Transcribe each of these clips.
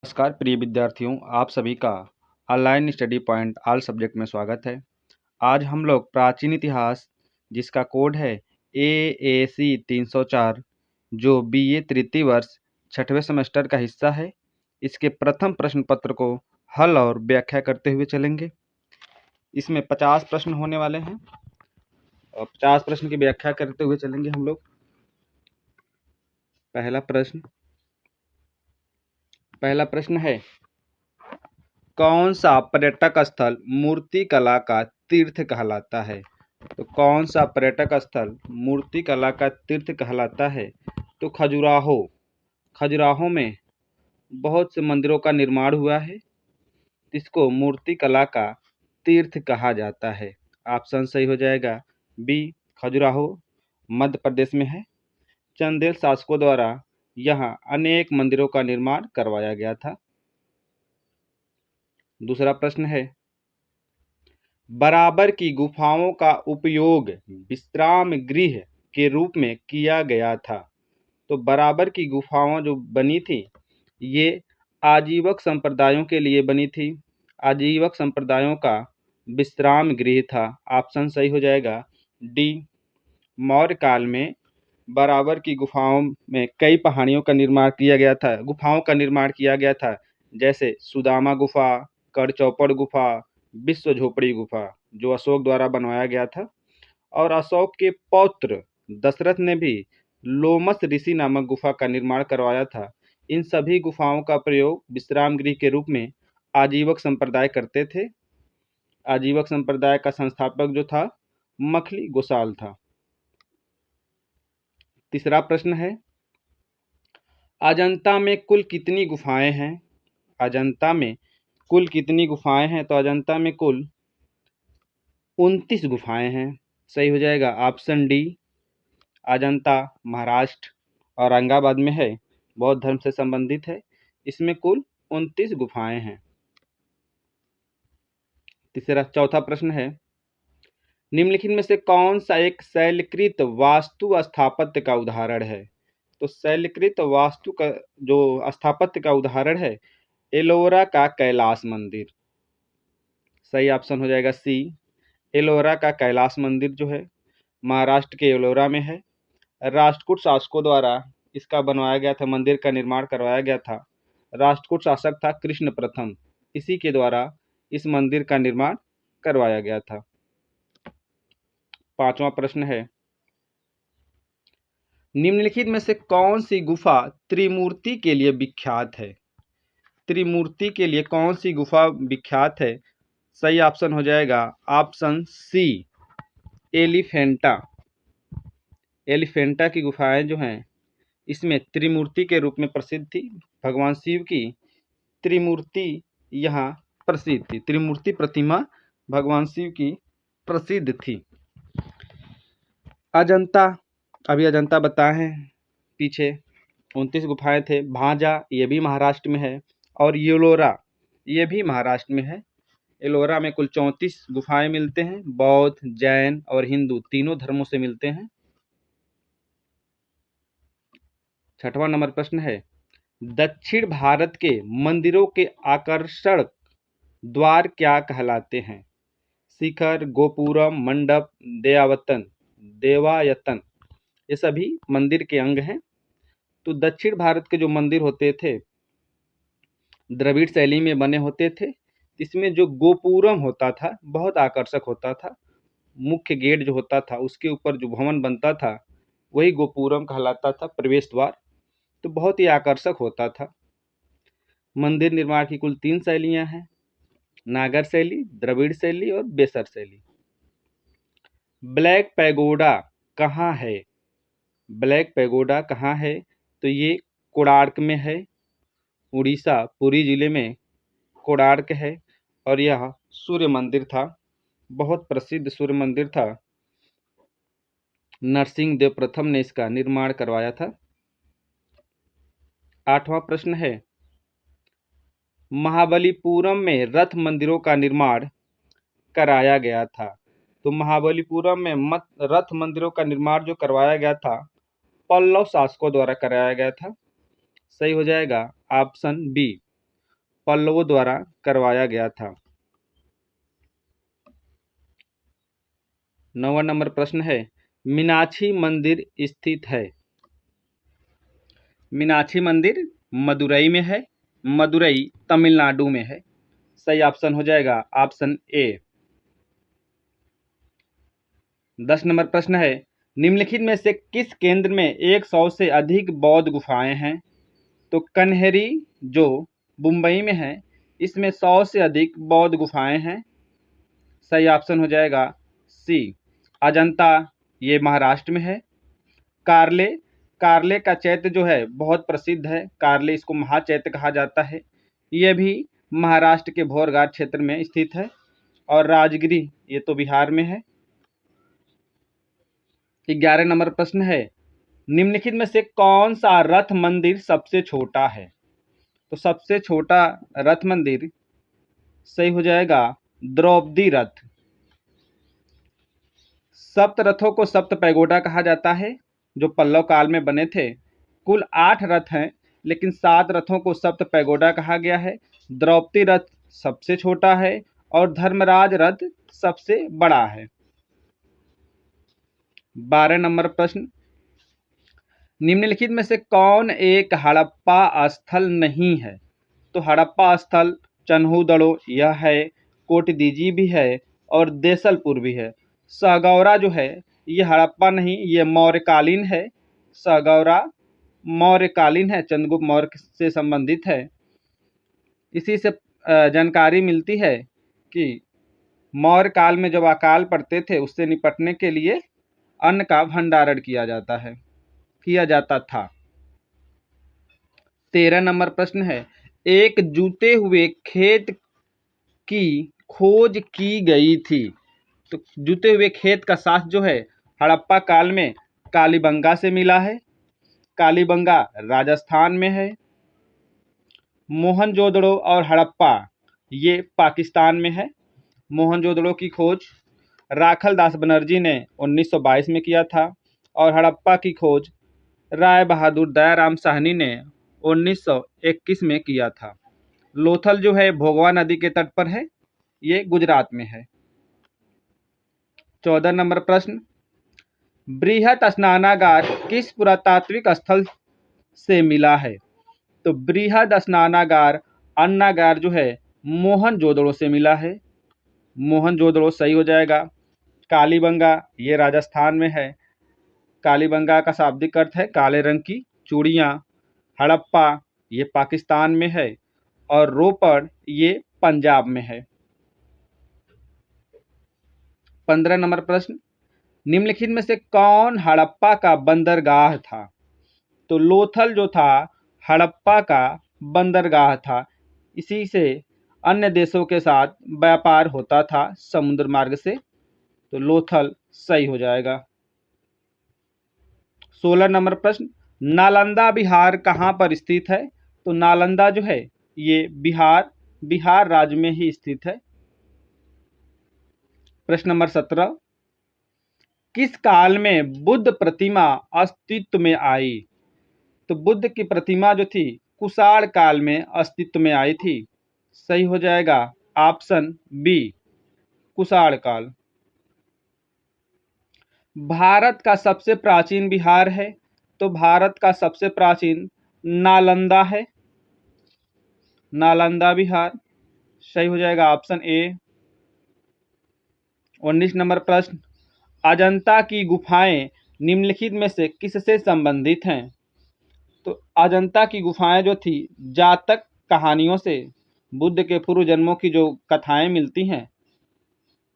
नमस्कार प्रिय विद्यार्थियों, आप सभी का online study point all subject में स्वागत है। आज हम लोग प्राचीन इतिहास जिसका कोड है AAC 304 जो BA तृतीय वर्ष छठवें सेमेस्टर का हिस्सा है, इसके प्रथम प्रश्न पत्र को हल और व्याख्या करते हुए चलेंगे। इसमें 50 प्रश्न होने वाले हैं और 50 प्रश्न की व्याख्या करते हुए चलेंगे हम लोग। पहला प्रश्न है, कौन सा पर्यटक स्थल मूर्ति कला का तीर्थ कहलाता है? तो कौन सा पर्यटक स्थल मूर्ति कला का तीर्थ कहलाता है? तो खजुराहो में बहुत से मंदिरों का निर्माण हुआ है, इसको मूर्ति कला का तीर्थ कहा जाता है। ऑप्शन सही हो जाएगा बी, खजुराहो मध्य प्रदेश में है। चंदेल शासकों द्वारा यहाँ अनेक मंदिरों का निर्माण करवाया गया था। दूसरा प्रश्न है, बराबर की गुफाओं का उपयोग विश्राम गृह के रूप में किया गया था। तो बराबर की गुफाओं जो बनी थी ये आजीवक संप्रदायों के लिए बनी थी। आजीवक संप्रदायों का विश्राम गृह था। ऑप्शन सही हो जाएगा डी। मौर्य काल में बराबर की गुफाओं में कई पहाड़ियों का निर्माण किया गया था, गुफाओं का निर्माण किया गया था, जैसे सुदामा गुफा, करचौपड़ गुफा, विश्व झोपड़ी गुफा, जो अशोक द्वारा बनवाया गया था। और अशोक के पौत्र दशरथ ने भी लोमस ऋषि नामक गुफा का निर्माण करवाया था। इन सभी गुफाओं का प्रयोग विश्राम गृह के रूप में आजीवक संप्रदाय करते थे। आजीवक संप्रदाय का संस्थापक जो था मखली गोसाल था। तीसरा प्रश्न है, अजंता में कुल कितनी गुफाएं हैं? अजंता में कुल कितनी गुफाएं हैं? तो अजंता में कुल 29 गुफाएं हैं। सही हो जाएगा ऑप्शन डी। अजंता महाराष्ट्र औरंगाबाद में है, बौद्ध धर्म से संबंधित है। इसमें कुल 29 गुफाएं हैं। चौथा प्रश्न है, निम्नलिखित में से कौन सा एक शैलकृत वास्तु स्थापत्य का उदाहरण है? तो शैलकृत वास्तु का जो स्थापत्य का उदाहरण है एलोरा का कैलाश मंदिर। सही ऑप्शन हो जाएगा सी। एलोरा का कैलाश मंदिर जो है महाराष्ट्र के एलोरा में है। राष्ट्रकूट शासकों द्वारा इसका बनवाया गया था, मंदिर का निर्माण करवाया गया था। राष्ट्रकूट शासक था कृष्ण प्रथम, इसी के द्वारा इस मंदिर का निर्माण करवाया गया था। पांचवा प्रश्न है, निम्नलिखित में से कौन सी गुफा त्रिमूर्ति के लिए विख्यात है? त्रिमूर्ति के लिए कौन सी गुफा विख्यात है? सही ऑप्शन हो जाएगा ऑप्शन सी, एलिफेंटा। एलिफेंटा की गुफाएं जो हैं इसमें त्रिमूर्ति के रूप में प्रसिद्ध थी। भगवान शिव की त्रिमूर्ति यहाँ प्रसिद्ध थी। त्रिमूर्ति प्रतिमा भगवान शिव की प्रसिद्ध थी। अजंता, अभी अजंता बताए हैं पीछे 29 गुफाएं थे। भांजा ये भी महाराष्ट्र में है और येलोरा ये भी महाराष्ट्र में है। एलोरा में कुल 34 गुफाएं मिलते हैं। बौद्ध, जैन और हिंदू तीनों धर्मों से मिलते हैं। छठवां नंबर प्रश्न है, दक्षिण भारत के मंदिरों के आकर्षण द्वार क्या कहलाते हैं? शिखर, गोपुरम, मंडप, देवायतन ये सभी मंदिर के अंग हैं। तो दक्षिण भारत के जो मंदिर होते थे द्रविड़ शैली में बने होते थे। इसमें जो गोपुरम होता था बहुत आकर्षक होता था। मुख्य गेट जो होता था उसके ऊपर जो भवन बनता था वही गोपुरम कहलाता था, प्रवेश द्वार। तो बहुत ही आकर्षक होता था। मंदिर निर्माण की कुल 3 शैलियां हैं, नागर शैली, द्रविड़ शैली और बेसर शैली। ब्लैक पैगोडा कहाँ है? ब्लैक पैगोडा कहाँ है? तो ये कोणार्क में है। उड़ीसा पुरी जिले में कोणार्क है और यह सूर्य मंदिर था, बहुत प्रसिद्ध सूर्य मंदिर था। नरसिंह देव प्रथम ने इसका निर्माण करवाया था। आठवां प्रश्न है, महाबलीपुरम में रथ मंदिरों का निर्माण कराया गया था। तो महाबलीपुरम में रथ मंदिरों का निर्माण जो करवाया गया था पल्लव शासकों द्वारा कराया गया था। सही हो जाएगा ऑप्शन बी, पल्लवों द्वारा करवाया गया था। 9वां नंबर प्रश्न है, मीनाक्षी मंदिर स्थित है। मीनाक्षी मंदिर मदुरई में है। मदुरई तमिलनाडु में है। सही ऑप्शन हो जाएगा ऑप्शन ए। 10 नंबर प्रश्न है, निम्नलिखित में से किस केंद्र में 100 से अधिक बौद्ध गुफाएं हैं? तो कन्हेरी जो मुंबई में है, इसमें 100 से अधिक बौद्ध गुफाएं हैं। सही ऑप्शन हो जाएगा सी। अजंता ये महाराष्ट्र में है। कार्ले कार्ले का चैत्य जो है बहुत प्रसिद्ध है। कार्ले इसको महाचैत्य कहा जाता है। यह भी महाराष्ट्र के भोरघाट क्षेत्र में स्थित है। और राजगिरी ये तो बिहार में है। 11 नंबर प्रश्न है, निम्नलिखित में से कौन सा रथ मंदिर सबसे छोटा है? तो सबसे छोटा रथ मंदिर सही हो जाएगा द्रौपदी रथ। सप्त रथों को सप्त पैगोडा कहा जाता है, जो पल्लव काल में बने थे। कुल 8 रथ हैं, लेकिन 7 रथों को सप्त पैगोडा कहा गया है। द्रौपदी रथ सबसे छोटा है और धर्मराज रथ सबसे बड़ा है। 12 नंबर प्रश्न, निम्नलिखित में से कौन एक हड़प्पा स्थल नहीं है? तो हड़प्पा स्थल चन्हूदड़ो यह है, कोटदीजी भी है और देसलपुर भी है। सहगौरा जो है ये हड़प्पा नहीं, ये मौर्यकालीन है। सहगौरा मौर्यकालीन है, चंद्रगुप्त मौर्य से संबंधित है। इसी से जानकारी मिलती है कि मौर्य काल में जब अकाल पड़ते थे, उससे निपटने के लिए अन्न का भंडारण किया जाता था। 13 नंबर प्रश्न है, एक जूते हुए खेत की खोज की गई थी। तो जूते हुए खेत का साक्ष्य जो है हड़प्पा काल में कालीबंगा से मिला है। कालीबंगा राजस्थान में है। मोहनजोदड़ो और हड़प्पा ये पाकिस्तान में है। मोहनजोदड़ो की खोज राखल दास बनर्जी ने 1922 में किया था और हड़प्पा की खोज राय बहादुर दयाराम साहनी ने 1921 में किया था। लोथल जो है भोगवा नदी के तट पर है, ये गुजरात में है। 14 नंबर प्रश्न, बृहत स्नानागार किस पुरातात्विक स्थल से मिला है? तो बृहद स्नानागार अन्नागार जो है मोहनजोदड़ो से मिला है। मोहनजोदड़ो सही हो जाएगा। कालीबंगा ये राजस्थान में है। कालीबंगा का शाब्दिक अर्थ है काले रंग की चूड़ियाँ। हड़प्पा ये पाकिस्तान में है और रोपड़ ये पंजाब में है। 15 नंबर प्रश्न, निम्नलिखित में से कौन हड़प्पा का बंदरगाह था? तो लोथल जो था हड़प्पा का बंदरगाह था। इसी से अन्य देशों के साथ व्यापार होता था समुद्र मार्ग से। तो लोथल सही हो जाएगा। 16 नंबर प्रश्न, नालंदा बिहार कहाँ पर स्थित है? तो नालंदा जो है ये बिहार राज्य में ही स्थित है। प्रश्न नंबर 17, किस काल में बुद्ध प्रतिमा अस्तित्व में आई? तो बुद्ध की प्रतिमा जो थी कुषाण काल में अस्तित्व में आई थी। सही हो जाएगा ऑप्शन बी कुषाण काल। भारत का सबसे प्राचीन बिहार है? तो भारत का सबसे प्राचीन नालंदा है। नालंदा बिहार सही हो जाएगा ऑप्शन ए। 19 नंबर प्रश्न, अजंता की गुफाएं निम्नलिखित में से किससे संबंधित हैं? तो अजंता की गुफाएं जो थी जातक कहानियों से, बुद्ध के पूर्व जन्मों की जो कथाएं मिलती हैं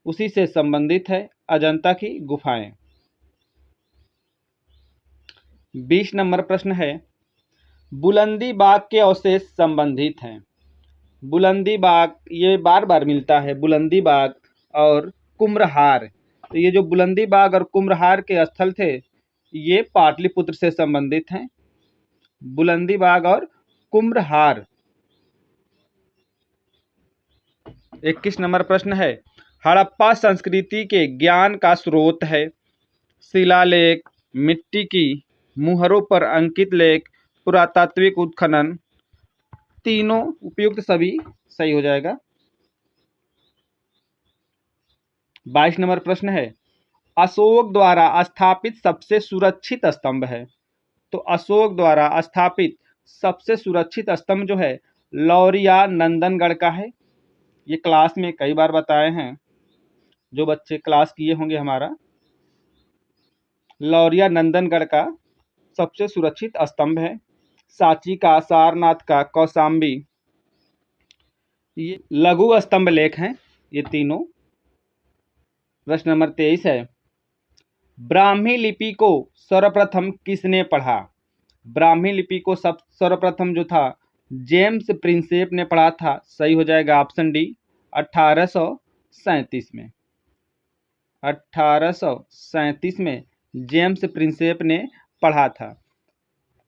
उसी से संबंधित है अजंता की गुफाएं। 20 नंबर प्रश्न है, बुलंदी बाग के अवशेष संबंधित हैं। बुलंदी बाग ये बार बार मिलता है, बुलंदी बाग और कुम्भहार। तो ये जो बुलंदी बाग और कुम्भहार के स्थल थे ये पाटलिपुत्र से संबंधित हैं। बुलंदी बाग और कुम्भहार। 21 नंबर प्रश्न है, हड़प्पा संस्कृति के ज्ञान का स्रोत है। शिलालेख, मिट्टी की मुहरों पर अंकित लेख, पुरातात्विक उत्खनन, तीनों उपयुक्त सभी सही हो जाएगा। 22 नंबर प्रश्न है, अशोक द्वारा स्थापित सबसे सुरक्षित स्तंभ है। तो अशोक द्वारा स्थापित सबसे सुरक्षित स्तंभ जो है लौरिया नंदनगढ़ का है। ये क्लास में कई बार बताए हैं, जो बच्चे क्लास किए होंगे हमारा। लौरिया नंदनगढ़ का सबसे सुरक्षित स्तंभ है। सांची का, सारनाथ का, कौशाम्बी, ये लघु स्तंभ लेख हैं ये तीनों। प्रश्न नंबर 23 है, ब्राह्मी लिपि को सर्वप्रथम किसने पढ़ा? ब्राह्मी लिपि को सर्वप्रथम जो था जेम्स प्रिंसेप ने पढ़ा था। सही हो जाएगा ऑप्शन डी, 1837 में। 1837 में जेम्स प्रिंसेप ने पढ़ा था।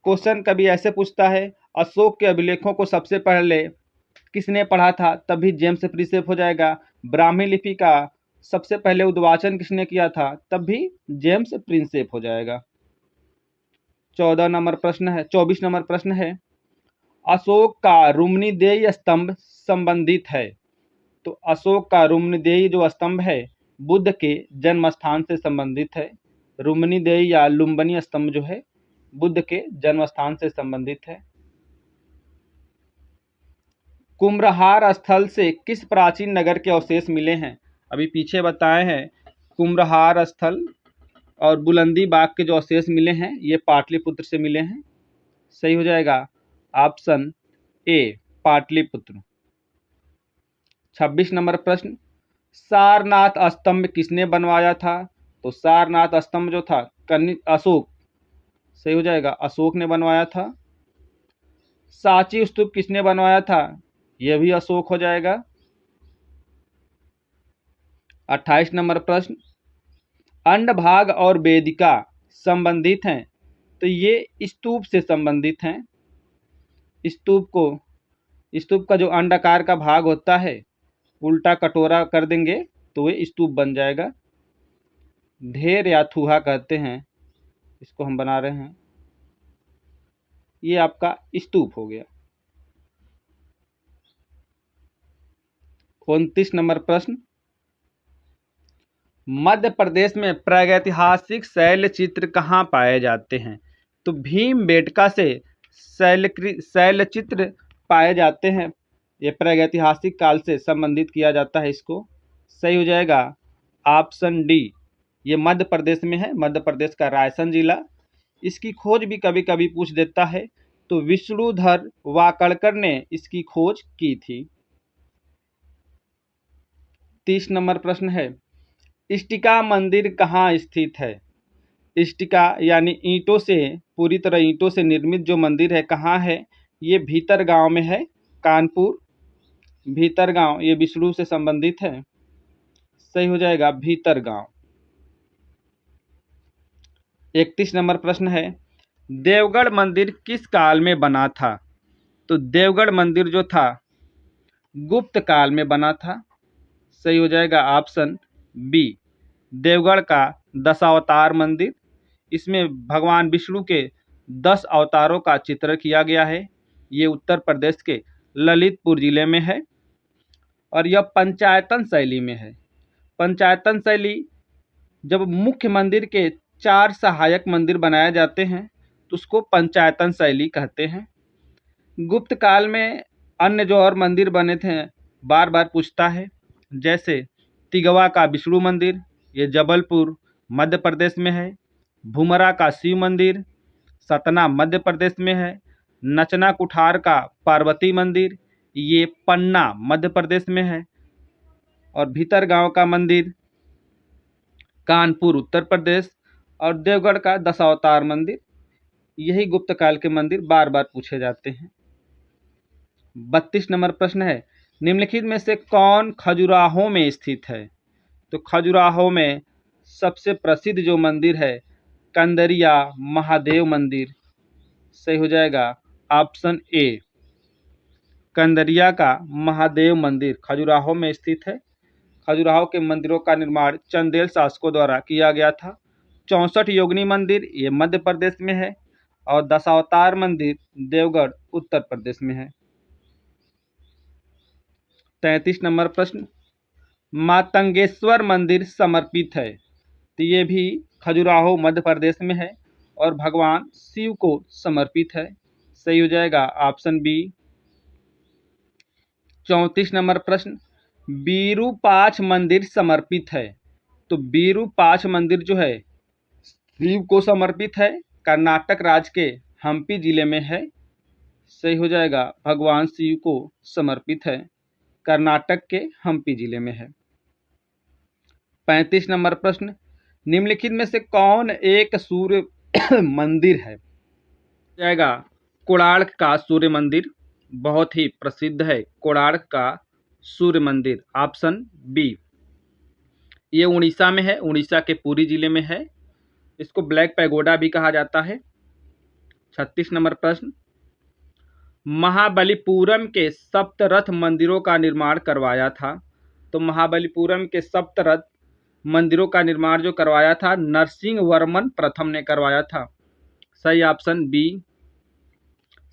क्वेश्चन कभी ऐसे पूछता है, अशोक के अभिलेखों को सबसे पहले किसने पढ़ा था, तभी जेम्स प्रिंसेप हो जाएगा। ब्राह्मी लिपि का सबसे पहले उद्वाचन किसने किया था, तब भी जेम्स प्रिंसेप हो जाएगा। 24 नंबर प्रश्न है, अशोक का रुम्नीदेयी स्तंभ संबंधित है। तो अशोक का रुम्नीदेयी जो स्तंभ है बुद्ध के जन्म स्थान से संबंधित है। रुम्नीदेयी या लुम्बिनी स्तंभ जो है बुद्ध के जन्म स्थान से संबंधित है। कुम्भरहार स्थल से किस प्राचीन नगर के अवशेष मिले हैं? अभी पीछे बताए हैं कुम्भरहार स्थल और बुलंदी बाग के जो अवशेष मिले हैं ये पाटलिपुत्र से मिले हैं। सही हो जाएगा ऑप्शन ए, पाटलिपुत्र। 26 नंबर प्रश्न, सारनाथ स्तंभ किसने बनवाया था? तो सारनाथ स्तंभ जो था अशोक। सही हो जाएगा, अशोक ने बनवाया था। सांची स्तूप किसने बनवाया था? यह भी अशोक हो जाएगा। 28 नंबर प्रश्न, अंडभाग और वेदिका संबंधित हैं। तो ये स्तूप से संबंधित हैं। स्तूप का जो अंडाकार का भाग होता है उल्टा कटोरा कर देंगे तो ये स्तूप बन जाएगा। ढेर या थूहा कहते हैं इसको हम बना रहे हैं। ये आपका स्तूप हो गया। 29 नंबर प्रश्न, मध्य प्रदेश में प्रागैतिहासिक शैल चित्र कहाँ पाए जाते हैं? तो भीमबेटका से शैल चित्र पाए जाते हैं। ये प्रागैतिहासिक काल से संबंधित किया जाता है इसको। सही हो जाएगा ऑप्शन डी, ये मध्य प्रदेश में है, मध्य प्रदेश का रायसेन जिला। इसकी खोज भी कभी कभी पूछ देता है, तो विष्णुधर वाकड़कर ने इसकी खोज की थी। 30 नंबर प्रश्न है, इष्टिका मंदिर कहाँ स्थित है? इष्टिका यानी ईंटों से, पूरी तरह ईंटों से निर्मित जो मंदिर है कहाँ है? ये भीतर गांव में है, कानपुर भीतर गांव। ये विष्णु से संबंधित है। सही हो जाएगा भीतर गांव। 31 नंबर प्रश्न है, देवगढ़ मंदिर किस काल में बना था? तो देवगढ़ मंदिर जो था गुप्त काल में बना था। सही हो जाएगा ऑप्शन बी, देवगढ़ का दशावतार मंदिर। इसमें भगवान विष्णु के 10 अवतारों का चित्र किया गया है। ये उत्तर प्रदेश के ललितपुर जिले में है और यह पंचायतन शैली में है। पंचायतन शैली, जब मुख्य मंदिर के 4 सहायक मंदिर बनाए जाते हैं तो उसको पंचायतन शैली कहते हैं। गुप्त काल में अन्य जो और मंदिर बने थे बार बार पूछता है, जैसे तिगवा का विष्णु मंदिर, ये जबलपुर मध्य प्रदेश में है। भूमरा का शिव मंदिर सतना मध्य प्रदेश में है। नचना कुठार का पार्वती मंदिर, ये पन्ना मध्य प्रदेश में है। और भीतरगांव का मंदिर कानपुर उत्तर प्रदेश। और देवगढ़ का दशावतार मंदिर। यही गुप्त काल के मंदिर बार बार पूछे जाते हैं। 32 नंबर प्रश्न है, निम्नलिखित में से कौन खजुराहो में स्थित है? तो खजुराहो में सबसे प्रसिद्ध जो मंदिर है कंदरिया महादेव मंदिर। सही हो जाएगा ऑप्शन ए, कंदरिया का महादेव मंदिर खजुराहो में स्थित है। खजुराहो के मंदिरों का निर्माण चंदेल शासकों द्वारा किया गया था। 64 योगिनी मंदिर ये मध्य प्रदेश में है और दशावतार मंदिर देवगढ़ उत्तर प्रदेश में है। 37 नंबर प्रश्न, मातंगेश्वर मंदिर समर्पित है, तो ये भी खजुराहो मध्य प्रदेश में है और भगवान शिव को समर्पित है। सही हो जाएगा ऑप्शन बी। 34 नंबर प्रश्न, विरूपाक्ष मंदिर समर्पित है, तो विरूपाक्ष मंदिर जो है शिव को समर्पित है, कर्नाटक राज्य के हम्पी जिले में है। सही हो जाएगा, भगवान शिव को समर्पित है, कर्नाटक के हम्पी जिले में है। 35 नंबर प्रश्न, निम्नलिखित में से कौन एक सूर्य मंदिर है? जाएगा कोणार्क का सूर्य मंदिर, बहुत ही प्रसिद्ध है कोणार्क का सूर्य मंदिर, ऑप्शन बी। ये उड़ीसा में है, उड़ीसा के पुरी जिले में है। इसको ब्लैक पैगोडा भी कहा जाता है। 36 नंबर प्रश्न, महाबलीपुरम के सप्तरथ मंदिरों का निर्माण करवाया था, तो महाबलीपुरम के सप्तरथ मंदिरों का निर्माण जो करवाया था नरसिंह वर्मन प्रथम ने करवाया था। सही ऑप्शन बी।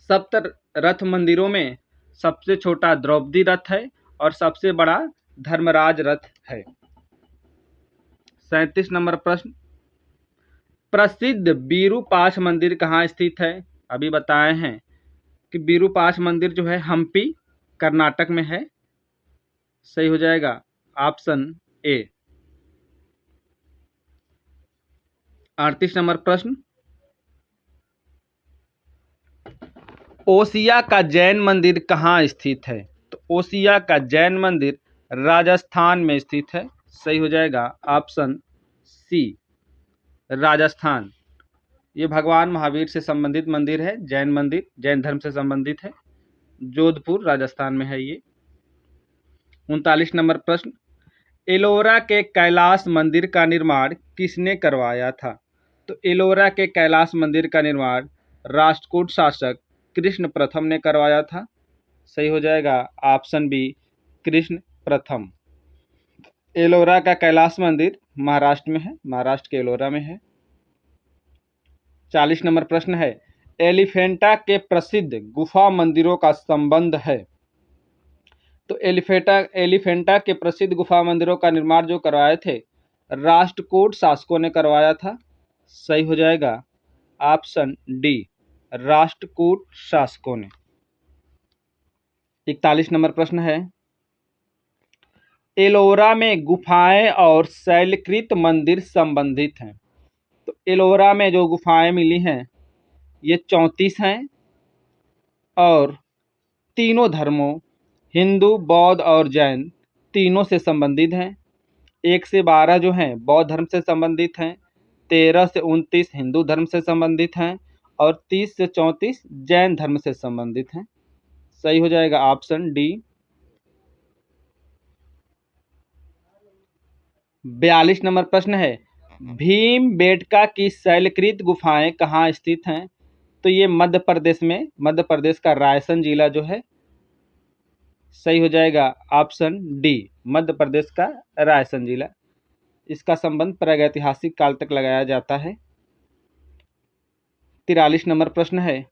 सप्तरथ मंदिरों में सबसे छोटा द्रौपदी रथ है और सबसे बड़ा धर्मराज रथ है। 37 नंबर प्रश्न, प्रसिद्ध विरूपाक्ष मंदिर कहाँ स्थित है? अभी बताए हैं कि विरूपाक्ष मंदिर जो है हम्पी कर्नाटक में है। सही हो जाएगा ऑप्शन ए। 38 नंबर प्रश्न, ओसिया का जैन मंदिर कहाँ स्थित है? तो ओसिया का जैन मंदिर राजस्थान में स्थित है। सही हो जाएगा ऑप्शन सी, राजस्थान। ये भगवान महावीर से संबंधित मंदिर है, जैन मंदिर, जैन धर्म से संबंधित है, जोधपुर राजस्थान में है ये। 39 नंबर प्रश्न, एलोरा के कैलाश मंदिर का निर्माण किसने करवाया था? तो एलोरा के कैलाश मंदिर का निर्माण राष्ट्रकूट शासक कृष्ण प्रथम ने करवाया था। सही हो जाएगा ऑप्शन बी, कृष्ण प्रथम। एलोरा का कैलाश मंदिर महाराष्ट्र में है, महाराष्ट्र के एलोरा में है। 40 नंबर प्रश्न है, एलिफेंटा के प्रसिद्ध गुफा मंदिरों का संबंध है? तो एलिफेंटा के प्रसिद्ध गुफा मंदिरों का निर्माण जो करवाए थे राष्ट्रकूट शासकों ने करवाया था। सही हो जाएगा ऑप्शन डी, राष्ट्रकूट शासकों ने। 41 नंबर प्रश्न है, एलोरा में गुफाएं और शैलकृत मंदिर संबंधित हैं, तो एलोरा में जो गुफाएं मिली हैं ये 34 हैं और तीनों धर्मों हिंदू, बौद्ध और जैन तीनों से संबंधित हैं। 1 से 12 जो हैं बौद्ध धर्म से संबंधित हैं, 13 से 29 हिंदू धर्म से संबंधित हैं और 30 से 34 जैन धर्म से संबंधित हैं। सही हो जाएगा ऑप्शन डी। 42 नंबर प्रश्न है, भीमबेटका की शैलकृत गुफाएं कहाँ स्थित हैं? तो ये मध्य प्रदेश में, मध्य प्रदेश का रायसेन जिला जो है। सही हो जाएगा ऑप्शन डी, मध्य प्रदेश का रायसेन जिला। इसका संबंध प्रागैतिहासिक काल तक लगाया जाता है। 43 नंबर प्रश्न है,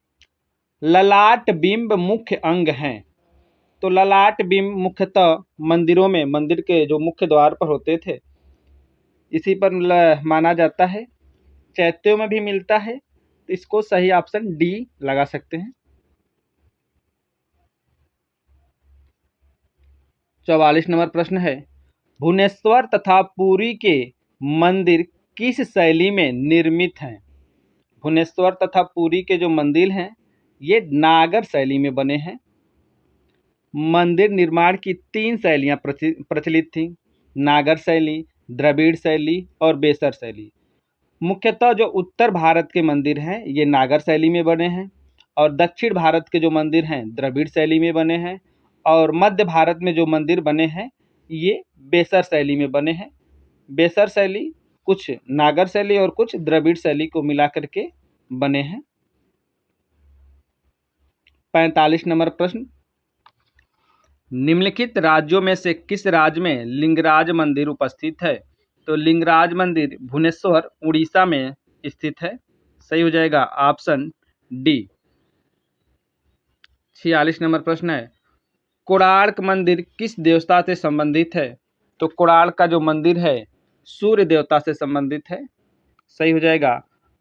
ललाट बिंब मुख्य अंग हैं, तो ललाट बिंब मुख्यतः मंदिरों में, मंदिर के जो मुख्य द्वार पर होते थे इसी पर माना जाता है, चैत्यों में भी मिलता है, तो इसको सही ऑप्शन डी लगा सकते हैं। 44 नंबर प्रश्न है, भुवनेश्वर तथा पुरी के मंदिर किस शैली में निर्मित हैं? भुवनेश्वर तथा पुरी के जो मंदिर हैं ये नागर शैली में बने हैं। मंदिर निर्माण की 3 शैलियां प्रचलित थीं, नागर शैली, द्रविड़ शैली और बेसर शैली। मुख्यतः जो उत्तर भारत के मंदिर हैं ये नागर शैली में बने हैं और दक्षिण भारत के जो मंदिर हैं द्रविड़ शैली में बने हैं और मध्य भारत में जो मंदिर बने हैं ये बेसर शैली में बने हैं। बेसर शैली कुछ नागर शैली और कुछ द्रविड़ शैली को मिलाकर के बने हैं। 45 नंबर प्रश्न, निम्नलिखित राज्यों में से किस राज्य में लिंगराज मंदिर उपस्थित है? तो लिंगराज मंदिर भुवनेश्वर उड़ीसा में स्थित है। सही हो जाएगा ऑप्शन डी। 46 नंबर प्रश्न है, कोणार्क मंदिर किस देवता से संबंधित है? तो कोणार्क का जो मंदिर है सूर्य देवता से संबंधित है। सही हो जाएगा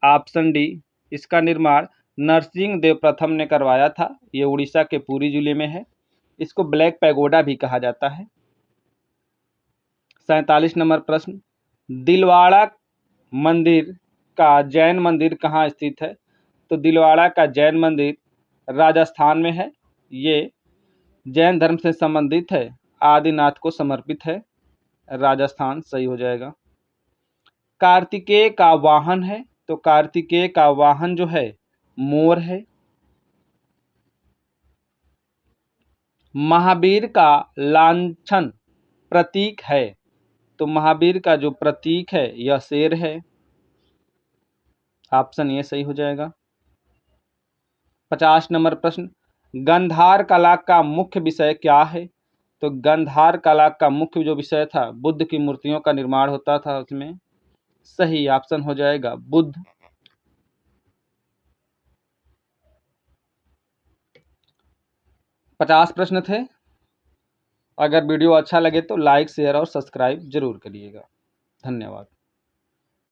ऑप्शन डी। इसका निर्माण नरसिंह देव प्रथम ने करवाया था। ये उड़ीसा के पुरी जिले में है। इसको ब्लैक पैगोडा भी कहा जाता है। 47 नंबर प्रश्न, दिलवाड़ा मंदिर का जैन मंदिर कहाँ स्थित है? तो दिलवाड़ा का जैन मंदिर राजस्थान में है। ये जैन धर्म से संबंधित है, आदिनाथ को समर्पित है। राजस्थान सही हो जाएगा। कार्तिकेय का वाहन है, तो कार्तिकेय का वाहन जो है मोर है। महावीर का लांछन प्रतीक है, तो महावीर का जो प्रतीक है यह शेर है। ऑप्शन ए सही हो जाएगा। 50 नंबर प्रश्न, गंधार कला का मुख्य विषय क्या है? तो गंधार कला का मुख्य जो विषय था बुद्ध की मूर्तियों का निर्माण होता था उसमें। सही ऑप्शन हो जाएगा बुद्ध। 50 प्रश्न थे। अगर वीडियो अच्छा लगे तो लाइक शेयर और सब्सक्राइब जरूर करिएगा। धन्यवाद।